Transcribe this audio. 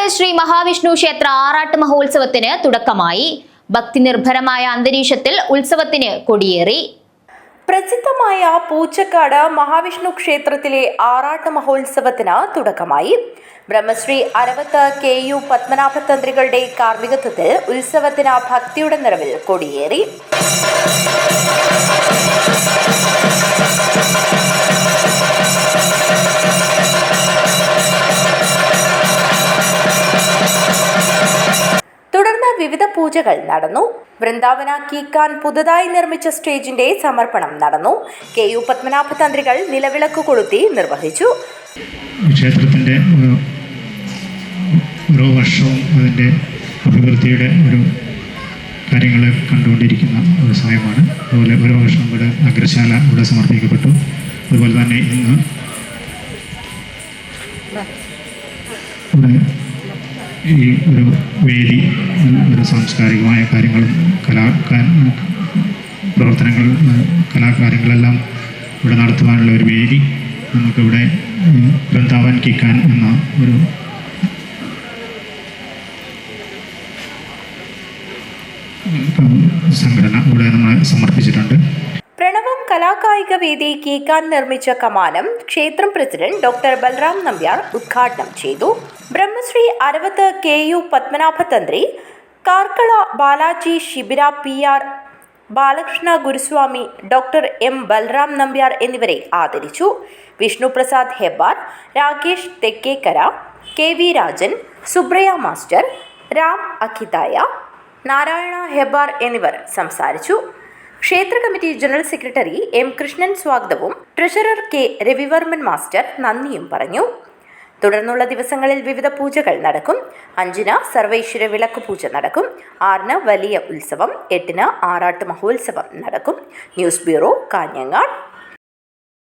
കാഞ്ഞങ്ങാട് ശ്രീ മഹാവിഷ്ണു ക്ഷേത്ര ആറാട്ട് മഹോത്സവത്തിന് തുടക്കമായി. ഭക്തിനിർഭരമായ അന്തരീക്ഷത്തിൽ ഉത്സവത്തിന് കൊടിയേറി. പ്രസിദ്ധമായ പൂച്ചക്കാട് മഹാവിഷ്ണു ക്ഷേത്രത്തിലെ ആറാട്ട് മഹോത്സവത്തിന് തുടക്കമായി. ബ്രഹ്മശ്രീ അരവത്ത് KU പത്മനാഭ തന്ത്രികളുടെ കാർമ്മികത്വത്തിൽ ഉത്സവത്തിന് ഭക്തിയുടെ നിറവിൽ കൊടിയേറി. തുടർന്ന് വിവിധ പൂജകൾ നടന്നു. വൃന്ദാവന കീക്കാൻ പുതുതായി നിർമ്മിച്ച സ്റ്റേജിന്റെ സമർപ്പണം നടന്നു. KU പത്മനാഭ തന്ത്രികൾ നിലവിളക്ക് കൊളുത്തി നിർവഹിച്ചു. ക്ഷേത്രത്തിൻ്റെ ഓരോ വർഷവും അതിൻ്റെ അഭിവൃദ്ധിയുടെ ഒരു കാര്യങ്ങൾ കണ്ടുകൊണ്ടിരിക്കുന്ന ഒരു സമയമാണ്. അതുപോലെ ഓരോ വർഷവും ഇവിടെ അഗ്രശാല ഇവിടെ സമർപ്പിക്കപ്പെട്ടു. അതുപോലെ തന്നെ ഇന്ന് ഇവിടെ ഈ ഒരു വേദി ഒരു സാംസ്കാരികമായ കാര്യങ്ങളും പ്രവർത്തനങ്ങൾ കലാകാര്യങ്ങളെല്ലാം ഇവിടെ നടത്തുവാനുള്ള ഒരു വേദി നമുക്കിവിടെ വൃന്ദാവൻ കീക്കാൻ എന്ന ഒരു സംഘടന ഇവിടെ നമ്മൾ സമർപ്പിച്ചിട്ടുണ്ട്. പ്രണവം കലാകായിക വേദി കീക്കാൻ നിർമ്മിച്ച കമാനം ക്ഷേത്രം പ്രസിഡന്റ് ഡോക്ടർ ബൽറാം നമ്പ്യാർ ഉദ്ഘാടനം ചെയ്തു. ബ്രഹ്മശ്രീ അരവത്ത് KU പത്മനാഭ തന്ത്രി, കാർക്കള ബാലാജി ശിബിര PR Balakrishna Guruswami, doctor M Balram Nambiar എന്നിവരെ ആദരിച്ചു. വിഷ്ണു പ്രസാദ് ഹെബ്ബാർ, രാകേഷ് തെക്കേക്കര, KV രാജൻ, സുബ്രയ മാസ്റ്റർ, രാം അഖിതായ, നാരായണ ഹെബ്ബാർ എന്നിവർ സംസാരിച്ചു. ക്ഷേത്ര committee general secretary M Krishnan സ്വാഗതവും ട്രഷറർ K രവിവർമ്മൻ മാസ്റ്റർ നന്ദിയും പറഞ്ഞു. തുടർന്നുള്ള ദിവസങ്ങളിൽ വിവിധ പൂജകൾ നടക്കും. 5-ന് സർവൈശ്വര വിളക്ക് പൂജ നടക്കും. 6-ന് വലിയ ഉത്സവം, 8-ന് ആറാട്ട് മഹോത്സവം നടക്കും. News bureau, Kanhangad.